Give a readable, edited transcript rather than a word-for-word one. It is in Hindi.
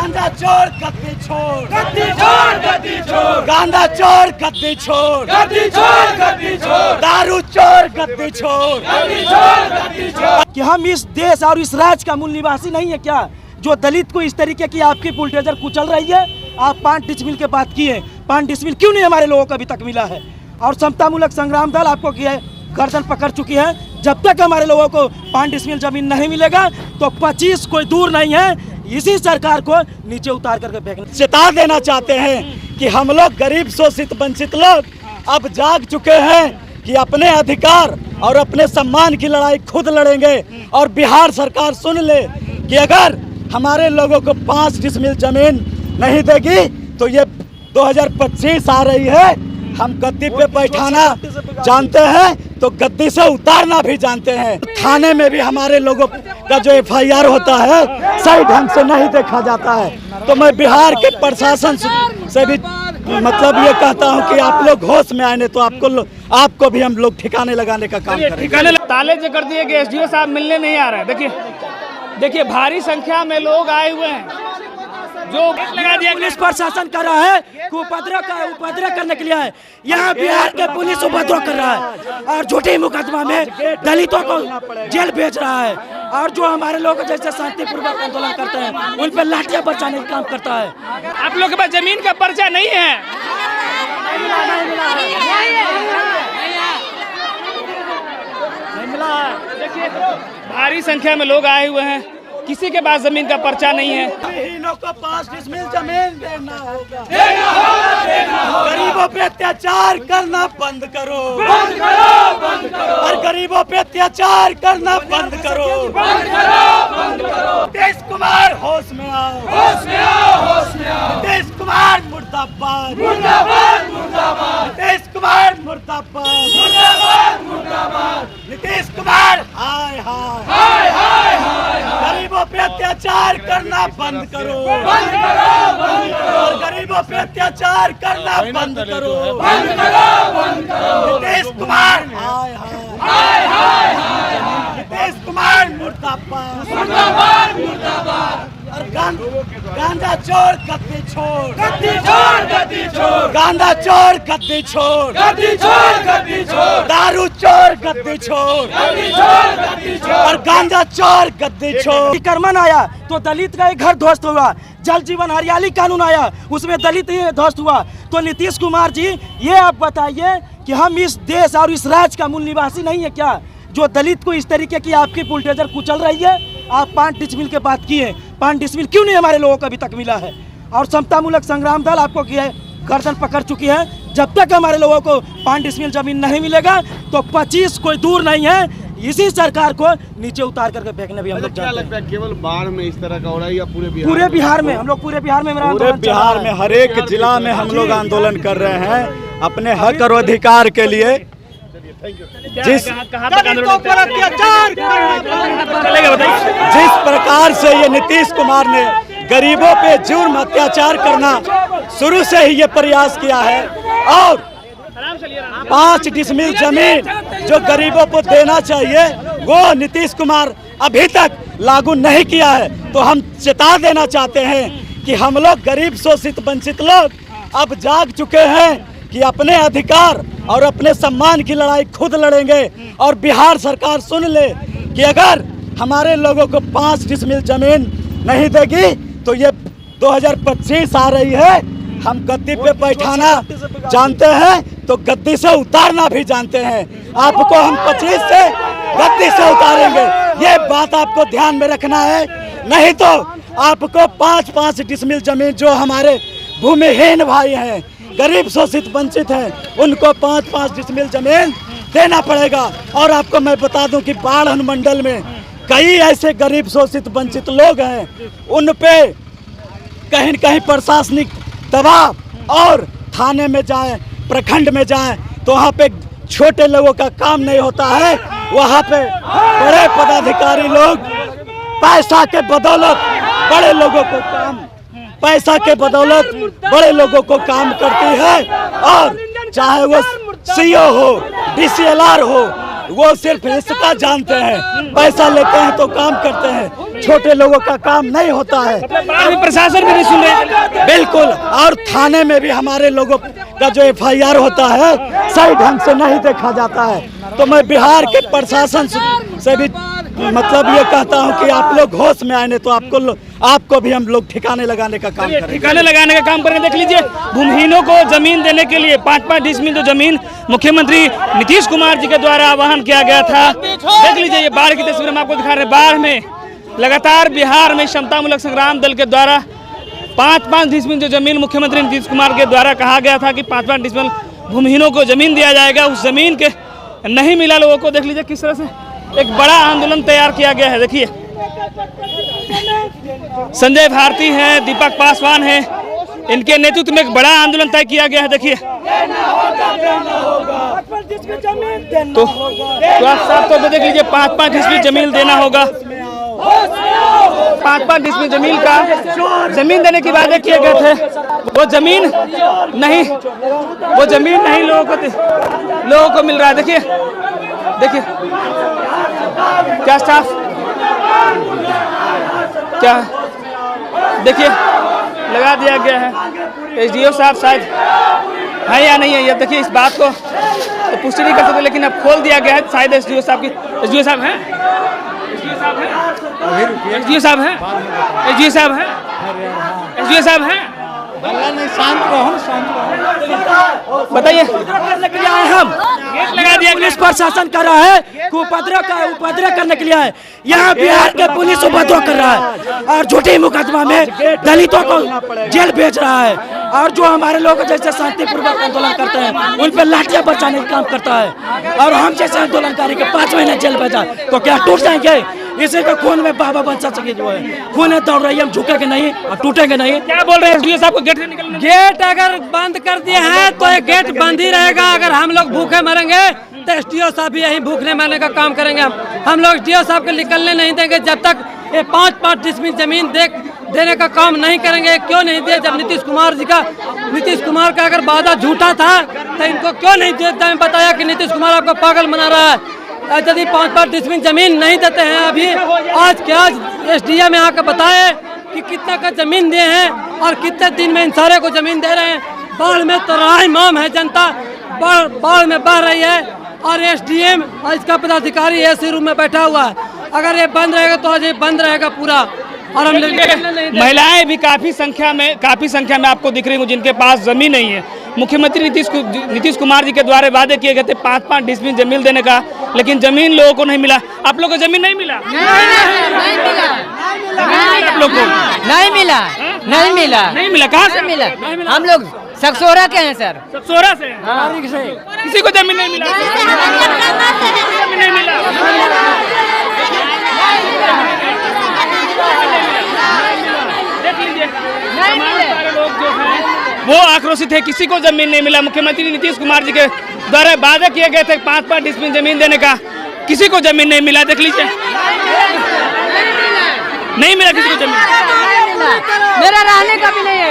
गांजा चोर गद्दी छोड़, गद्दी छोड़, गद्दी छोड़, गांजा चोर गद्दी छोड़, गद्दी छोड़, गद्दी छोड़, दारू चोर गद्दी छोड़, गद्दी छोड़, गद्दी छोड़। कि हम इस देश और इस राज्य का मूल निवासी नहीं है क्या, जो दलित को इस तरीके की आपकी बुलडोजर कुचल रही है। आप 5 डिसमिल के बात किए, 5 डिसमिल क्यों नहीं हमारे लोगों को अभी तक मिला है? और समतामूलक संग्राम दल आपको किया है, गर्दन पकड़ चुकी है। जब तक हमारे लोगों को 5 डिसमिल जमीन नहीं मिलेगा तो 25 कोई दूर नहीं है, इसी सरकार को नीचे उतार करके फेंकना। चेता देना चाहते हैं कि हम लोग गरीब शोषित वंचित लोग अब जाग चुके हैं कि अपने अधिकार और अपने सम्मान की लड़ाई खुद लड़ेंगे। और बिहार सरकार सुन ले कि अगर हमारे लोगों को 5 डिसमिल जमीन नहीं देगी तो ये 2025 आ रही है, हम गद्दी पे बैठाना जानते हैं तो गद्दी से उतारना भी जानते हैं। थाने में भी हमारे लोगों का जो FIR होता है सही ढंग से नहीं देखा जाता है। तो मैं बिहार के प्रशासन से भी मतलब ये कहता हूँ कि आप लोग होश में आए, नहीं तो आपको भी हम लोग ठिकाने लगाने का काम करेंगे। ताले जो कर दिए कि SDO साहब मिलने नहीं आ रहे हैं। देखिए भारी संख्या में लोग आए हुए हैं। जो पुलिस प्रशासन कर रहा है उपद्रव करने के लिए है। यहाँ बिहार के पुलिस उपद्रव कर रहा है और झूठी मुकदमा में दलितों को जेल भेज रहा है। और जो हमारे लोग जैसे शांतिपूर्वक आंदोलन करते हैं उन पर लाठियां बरसाने का काम करता है। आप लोग के पास जमीन का पर्चा नहीं है? नहीं मिला। देखिए भारी संख्या में लोग आए हुए हैं, किसी के पास जमीन का पर्चा नहीं है। को 5 डिसमिल जमीन देना होगा, देना होगा, देना होगा। गरीबों पे अत्याचार करना बंद करो, बंद करो, बंद करो। और गरीबों पे अत्याचार करना बंद करो, बंद करो, बंद करो। नीतीश कुमार होश में आओ, होश में आओ, होश में आओ। नीतीश कुमार मुर्दाबाद, मुर्दाबाद, मुर्दाबाद, नीतीश कुमार मुर्दाबाद, मुर्दाबाद, मुर्दाबाद। नीतीश कुमार हाय हाय, हाय, हाय, हाय, हाय। गरीबों पे अत्याचार करना बंद करो, बंद करो, बंद करो। और गरीबों पे अत्याचार करना बंद करो, बंद करो, बंद करो। नीतीश कुमार हाय हाय, हाय, हाय, हाय, हाय। नीतीश कुमार मुर्दाबाद, मुर्दाबाद, मुर्दाबाद। और गांजा चोर गद्दी छोड़, गद्दी छोड़, गद्दी छोड़, गांजा चोर गद्दी छोड़, गद्दी छोड़, गद्दी छोड़, दारू चोर गद्दी छोड़, गद्दी छोड़, गद्दी छोड़। और गांजा चोर गद्दी छोड़। अतिक्रमण आया तो दलित का एक घर ध्वस्त हुआ। जल जीवन हरियाली कानून आया उसमें दलित ही ध्वस्त हुआ। तो नीतीश कुमार जी ये आप बताइए कि हम इस देश और इस राज्य का मूल निवासी नहीं है क्या, जो दलित को इस तरीके की आपकी बुलडोजर कुचल रही है। आप 5 डिसमिल के बात किए, 5 डिसमिल क्यों नहीं हमारे लोगों को अभी तक मिला है? और समतामूलक संग्राम दल आपको किया है, गर्दन पकड़ चुकी है। जब तक हमारे लोगों को 5 डिसमिल जमीन नहीं मिलेगा तो 25 कोई दूर नहीं है, इसी सरकार को नीचे उतार करके फेंकने भी हम लोग क्या लगता है केवल बाढ़ में इस तरह का हो रहा है या पूरे बिहार पूरे बिहार में? हम लोग पूरे बिहार में पूरे बिहार में हर एक जिला में हम लोग आंदोलन कर रहे हैं अपने हक और अधिकार के लिए। जिस प्रकार से ये नीतीश कुमार ने गरीबों पे जुर्म अत्याचार करना शुरू से ही ये प्रयास किया है, और 5 डिसमिल जमीन जो गरीबों को देना चाहिए वो नीतीश कुमार अभी तक लागू नहीं किया है। तो हम चेता देना चाहते हैं कि हम लोग गरीब शोषित वंचित लोग अब जाग चुके हैं कि अपने अधिकार और अपने सम्मान की लड़ाई खुद लड़ेंगे। और बिहार सरकार सुन ले कि अगर हमारे लोगों को 5 डिसमिल जमीन नहीं देगी तो ये 2025 आ रही है, हम गद्दी पे बैठाना जानते हैं तो गद्दी से उतारना भी जानते हैं। आपको हम 25 से गद्दी से उतारेंगे, ये बात आपको ध्यान में रखना है। नहीं तो आपको 5-5 डिसमिल जमीन जो हमारे भूमिहीन भाई हैं, गरीब शोषित वंचित हैं, उनको 5-5 डिसमिल जमीन देना पड़ेगा। और आपको मैं बता दूं कि बाढ़ अनुमंडल में कई ऐसे गरीब शोषित वंचित लोग हैं, उन पे कहीं न कहीं प्रशासनिक दबाव, और थाने में जाए, प्रखंड में जाए तो वहाँ पे छोटे लोगों का काम नहीं होता है, वहाँ पे बड़े पदाधिकारी लोग पैसा के बदौलत बड़े लोगों को काम, पैसा के बदौलत बड़े लोगों को काम करती है। और चाहे वो CO हो, DCLR हो, वो सिर्फ इसका जानते हैं, पैसा लेते हैं तो काम करते हैं। छोटे लोगों का काम नहीं होता है। प्रशासन भी नहीं सुन रहे। बिल्कुल, और थाने में भी हमारे लोगों का जो FIR होता है सही ढंग से नहीं देखा जाता है। तो मैं बिहार के प्रशासन से भी मतलब ये कहता हूँ कि आप लोग होश में आए, नहीं तो आपको भी हम लोग ठिकाने लगाने का काम करेंगे। ठिकाने लगाने का काम करेंगे। देख लीजिए, भूमिहीनों को जमीन देने के लिए 5-5 डिसमिल जो जमीन मुख्यमंत्री नीतीश कुमार जी के द्वारा आह्वान किया गया था। देख लीजिए, ये बाढ़ की तस्वीर हम आपको दिखा रहे हैं। बाढ़ में लगातार बिहार में क्षमतामूलक संग्राम दल के द्वारा 5-5 डिसमिल जो जमीन मुख्यमंत्री नीतीश कुमार के द्वारा कहा गया था कि 5-5 डिसमिल भूमिहीनों को जमीन दिया जाएगा, उस जमीन के नहीं मिला लोगों को। देख लीजिए किस तरह से एक बड़ा आंदोलन तैयार किया गया है। देखिए, संजय भारती हैं, दीपक पासवान हैं, इनके नेतृत्व में एक बड़ा आंदोलन तय किया गया है। देखिए, तो आप साफ तौर पर देख लीजिए, 5-5 डिसमिल जमीन देना होगा। 5-5 डिसमिल जमीन का जमीन देने की वादे किए गए थे, वो जमीन नहीं लोगों को मिल रहा है। देखिए क्या स्टाफ, क्या देखिए लगा दिया गया है। SDO साहब शायद है या नहीं है, ये देखिए इस बात को तो पुष्टि नहीं कर सकते, लेकिन अब खोल दिया गया है शायद SDO साहब की। SDO साहब हैं, SDO साहब हैं, SDO साहब हैं, SDO साहब हैं। बताइए, हम लगा दिया, पुलिस प्रशासन कर रहा है उपद्रव करने के लिए है। यहाँ बिहार के पुलिस उपद्रव कर रहा है और झूठी मुकदमा में दलितों को जेल भेज रहा है, और जो हमारे लोग जैसे शांतिपूर्वक आंदोलन करते हैं उन पर लाठियां बरसाने का काम करता है। और हम जैसे आंदोलनकारी के 5 महीने जेल भेजा तो क्या टूट जाएंगे? इसी का खून में बाबा बंसा सके जो है खून दौड़ रही है, हम झुकेंगे नहीं और टूटेंगे नहीं। क्या बोल रहे हैं SDO साहब को? गेट से निकलने, गेट अगर बंद कर दिए हैं तो ये गेट बंद ही रहेगा। अगर हम लोग भूखे मरेंगे तो SDO साहब भी यहीं भूखने मरने का काम करेंगे। हम लोग SDO साहब को निकलने नहीं देंगे जब तक ये 5-5 डिसमिल जमीन देने का काम नहीं करेंगे। क्यों नहीं दिए? जब नीतीश कुमार का अगर वादा झूठा था तो इनको क्यों नहीं दिया? बताया कि नीतीश कुमार आपको पागल बना रहा है। यदि 5-5 डिसमिल जमीन नहीं देते हैं अभी आज के आज SDM में आकर बताए कि कितना का जमीन दिए हैं और कितने दिन में इन सारे को जमीन दे रहे हैं। बाढ़ में तो राहिमाम है जनता, बाढ़ में बह रही है और SDM और इसका पदाधिकारी AC रूम में बैठा हुआ है। अगर ये बंद रहेगा तो आज ये बंद रहेगा पूरा। और हम महिलाएं भी काफी संख्या में आपको दिख रही हूँ जिनके पास जमीन नहीं है। मुख्यमंत्री नीतीश कुमार जी के द्वारा वादे किए गए थे 5-5 डिसमिल जमीन देने का, लेकिन जमीन लोगों को नहीं मिला। आप लोगों को जमीन नहीं मिला? आप लोग को नहीं मिला। कहाँ से मिला? हम लोग सकसोरा के हैं सर। सकसोरा से? किसी को जमीन नहीं मिला? नहीं मिला। देख लीजिए, सारे लोग जो हैं वो आक्रोशित है, किसी को जमीन नहीं मिला। मुख्यमंत्री नीतीश कुमार जी के द्वारा वादे किए गए थे 5-5 डिसमिल जमीन देने का, किसी को जमीन नहीं मिला। देख लीजिए, नहीं मिला किसी को जमीन। मेरा रहने का भी नहीं है।